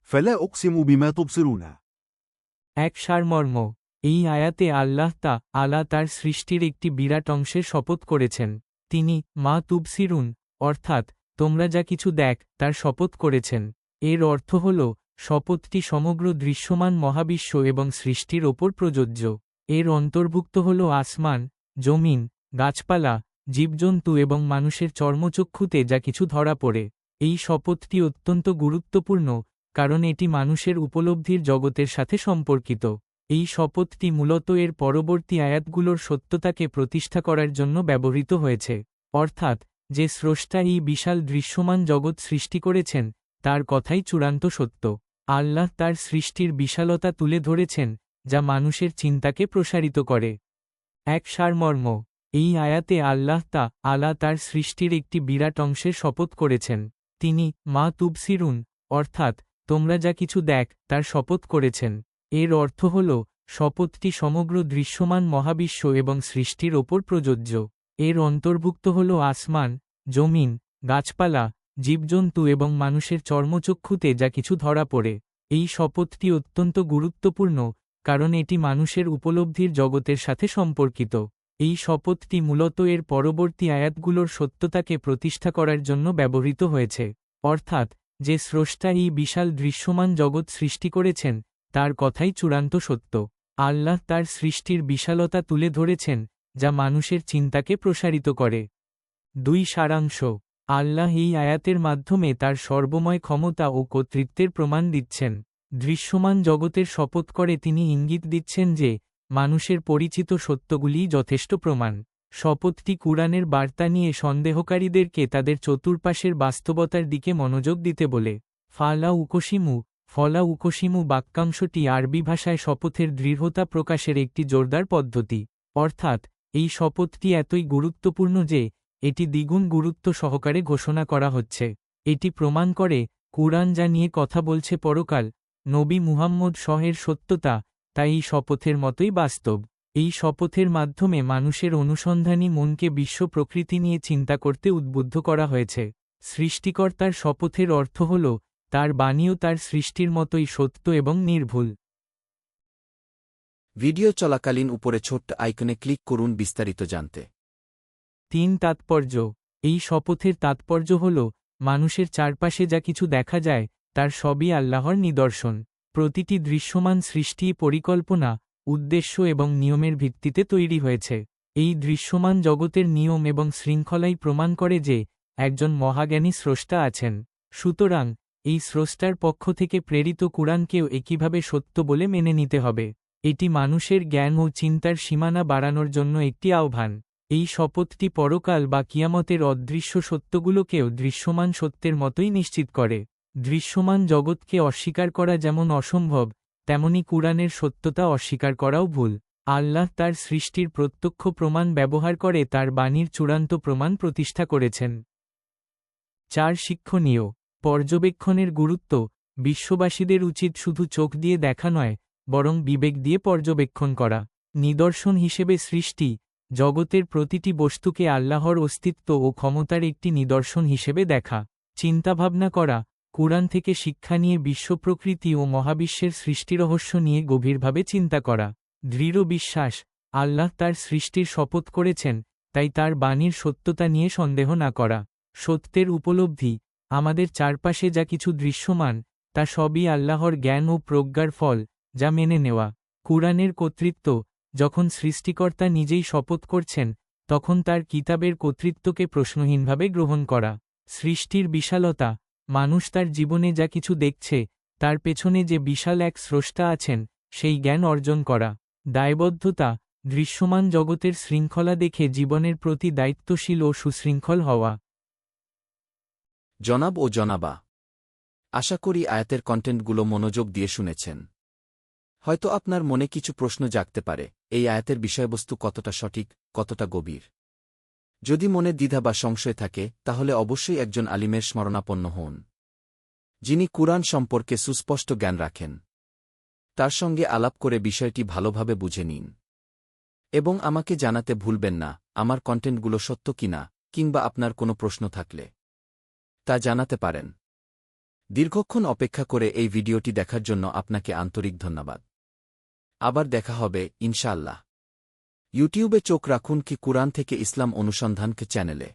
فلا أقسم بما تبصرون এক সারমর্ম। এই আয়াতে আল্লাহ তাআলা তার সৃষ্টির একটি বিরাট অংশের শপথ করেছেন। তিনি মা তুবসিরুন অর্থাৎ তোমরা যা কিছু দেখ তার শপথ করেছেন। এর অর্থ হল শপথটি সমগ্র দৃশ্যমান মহাবিশ্ব এবং সৃষ্টির ওপর প্রযোজ্য। এর অন্তর্ভুক্ত হল আসমান, জমিন, গাছপালা, জীবজন্তু এবং মানুষের চর্মচক্ষুতে যা কিছু ধরা পড়ে। এই শপথটি অত্যন্ত গুরুত্বপূর্ণ কারণ এটি মানুষের উপলব্ধির জগতের সাথে সম্পর্কিত। এই শপথটি মূলত এর পরবর্তী আয়াতগুলোর সত্যতাকে প্রতিষ্ঠা করার জন্য ব্যবহৃত হয়েছে। অর্থাৎ যে স্রষ্টা এই বিশাল দৃশ্যমান জগৎ সৃষ্টি করেছেন তার কথাই চূড়ান্ত সত্য। আল্লাহ তার সৃষ্টির বিশালতা তুলে ধরেছেন যা মানুষের চিন্তাকে প্রসারিত করে। এক সারমর্ম। এই আয়াতে আল্লাহ তাআলা তার সৃষ্টির একটি বিরাট অংশের শপথ করেছেন। তিনি মা তুবসিরুন অর্থাৎ তোমরা যা কিছু দেখ তার শপথ করেছেন। এর অর্থ হল শপথটি সমগ্র দৃশ্যমান মহাবিশ্ব এবং সৃষ্টির ওপর প্রযোজ্য। এর অন্তর্ভুক্ত হল আসমান, জমিন, গাছপালা, জীবজন্তু এবং মানুষের চর্মচক্ষুতে যা কিছু ধরা পড়ে। এই শপথটি অত্যন্ত গুরুত্বপূর্ণ কারণ এটি মানুষের উপলব্ধির জগতের সাথে সম্পর্কিত। এই শপথটি মূলত এর পরবর্তী আয়াতগুলোর সত্যতাকে প্রতিষ্ঠা করার জন্য ব্যবহৃত হয়েছে। অর্থাৎ যে স্রষ্টা এই বিশাল দৃশ্যমান জগৎ সৃষ্টি করেছেন তার কথাই চূড়ান্ত সত্য। আল্লাহ তার সৃষ্টির বিশালতা তুলে ধরেছেন যা মানুষের চিন্তাকে প্রসারিত করে। ২ সারাংশ। আল্লাহ এই আয়াতের মাধ্যমে তার সর্বময় ক্ষমতা ও কর্তৃত্বের প্রমাণ দিচ্ছেন। দৃশ্যমান জগতের শপথ করে তিনি ইঙ্গিত দিচ্ছেন যে মানুষের পরিচিত সত্যগুলিই যথেষ্ট প্রমাণ। শপথটি কুরআনের বার্তা নিয়ে সন্দেহকারীদেরকে তাদের চতুর্পাশের বাস্তবতার দিকে মনোযোগ দিতে বলে। ফলা উকসিমু বাক্যাংশটি আরবি ভাষায় শপথের দৃঢ়তা প্রকাশের একটি জোরদার পদ্ধতি। অর্থাৎ এই শপথটি এতই গুরুত্বপূর্ণ যে এটি দ্বিগুণ গুরুত্ব সহকারে ঘোষণা করা হচ্ছে। এটি প্রমাণ করে কুরআন যা নিয়ে কথা বলছে পরকাল, নবী মুহাম্মদ সহের সত্যতা তা এই শপথের মতোই বাস্তব। এই শপথের মাধ্যমে মানুষের অনুসন্ধানী মনকে বিশ্ব প্রকৃতি নিয়ে চিন্তা করতে উদ্বুদ্ধ করা হয়েছে। সৃষ্টিকর্তার শপথের অর্থ হল তার বাণীও তার সৃষ্টির মতোই সত্য এবং নির্ভুল। ভিডিও চলাকালীন উপরে ছোট্ট আইকনে ক্লিক করুন বিস্তারিত জানতে। ৩ তাৎপর্য। এই শপথের তাৎপর্য হল মানুষের চারপাশে যা কিছু দেখা যায় তার সবই আল্লাহর নিদর্শন। প্রতিটি দৃশ্যমান সৃষ্টি পরিকল্পনা, উদ্দেশ্য এবং নিয়মের ভিত্তিতে তৈরি হয়েছে। এই দৃশ্যমান জগতের নিয়ম এবং শৃঙ্খলাই প্রমাণ করে যে একজন মহাজ্ঞানী স্রষ্টা আছেন। সুতরাং এই স্রষ্টার পক্ষ থেকে প্রেরিত কুরআনকেও একইভাবে সত্য বলে মেনে নিতে হবে। এটি মানুষের জ্ঞান ও চিন্তার সীমানা বাড়ানোর জন্য একটি আহ্বান। এই শপথটি পরকাল বা কিয়ামতের অদৃশ্য সত্যগুলোকেও দৃশ্যমান সত্যের মতোই নিশ্চিত করে। দৃশ্যমান জগৎকে অস্বীকার করা যেমন অসম্ভব তেমনি কুরআনের সত্যতা অস্বীকার করাও ভুল। আল্লাহ তার সৃষ্টির প্রত্যক্ষ প্রমাণ ব্যবহার করে তার বাণীর চূড়ান্ত প্রমাণ প্রতিষ্ঠা করেছেন। ৪ শিক্ষণীয়। পর্যবেক্ষণের গুরুত্ব। বিশ্ববাসীদের উচিত শুধু চোখ দিয়ে দেখা নয় বরং বিবেক দিয়ে পর্যবেক্ষণ করা। নিদর্শন হিসেবে সৃষ্টি জগতের প্রতিটি বস্তুকে আল্লাহর অস্তিত্ব ও ক্ষমতার একটি নিদর্শন হিসেবে দেখা। চিন্তাভাবনা করা, কুরআন থেকে শিক্ষা নিয়ে বিশ্বপ্রকৃতি ও মহাবিশ্বের সৃষ্টিরহস্য নিয়ে গভীরভাবে চিন্তা করা। দৃঢ় বিশ্বাস, আল্লাহ তার সৃষ্টির শপথ করেছেন তাই তার বাণীর সত্যতা নিয়ে সন্দেহ না করা। সত্যের উপলব্ধি, আমাদের চারপাশে যা কিছু দৃশ্যমান তা সবই আল্লাহর জ্ঞান ও প্রজ্ঞার ফল যা মেনে নেওয়া। কুরআনের কর্তৃত্ব, যখন সৃষ্টিকর্তা নিজেই শপথ করছেন তখন তার কিতাবের কর্তৃত্বকে প্রশ্নহীনভাবে গ্রহণ করা। সৃষ্টির বিশালতা, মানুষ তার জীবনে যা কিছু দেখছে তার পেছনে যে বিশাল এক স্রষ্টা আছেন সেই জ্ঞান অর্জন করা। দায়বদ্ধতা, দৃশ্যমান জগতের শৃঙ্খলা দেখে জীবনের প্রতি দায়িত্বশীল ও সুশৃঙ্খল হওয়া। জনাব ও জনাবা, আশা করি আয়াতের কন্টেন্টগুলো মনোযোগ দিয়ে শুনেছেন। হয়তো আপনার মনে কিছু প্রশ্ন জাগতে পারে, এই আয়াতের বিষয়বস্তু কতটা সঠিক, কতটা গভীর। যদি মনে দ্বিধা বা সংশয় থাকে তাহলে অবশ্যই একজন আলিমের স্মরণাপন্ন হন, যিনি কুরআন সম্পর্কে সুস্পষ্ট জ্ঞান রাখেন। তার সঙ্গে আলাপ করে বিষয়টি ভালোভাবে বুঝে নিন এবং আমাকে জানাতে ভুলবেন না আমার কন্টেন্টগুলো সত্য কিনা, কিংবা আপনার কোনো প্রশ্ন থাকলে তা জানাতে পারেন। দীর্ঘক্ষণ অপেক্ষা করে এই ভিডিওটি দেখার জন্য আপনাকে আন্তরিক ধন্যবাদ। আবার দেখা হবে ইনশাআল্লাহ। ইউটিউবে চোখ রাখুন কি কুরআন থেকে ইসলাম অনুসন্ধানকে চ্যানেলে।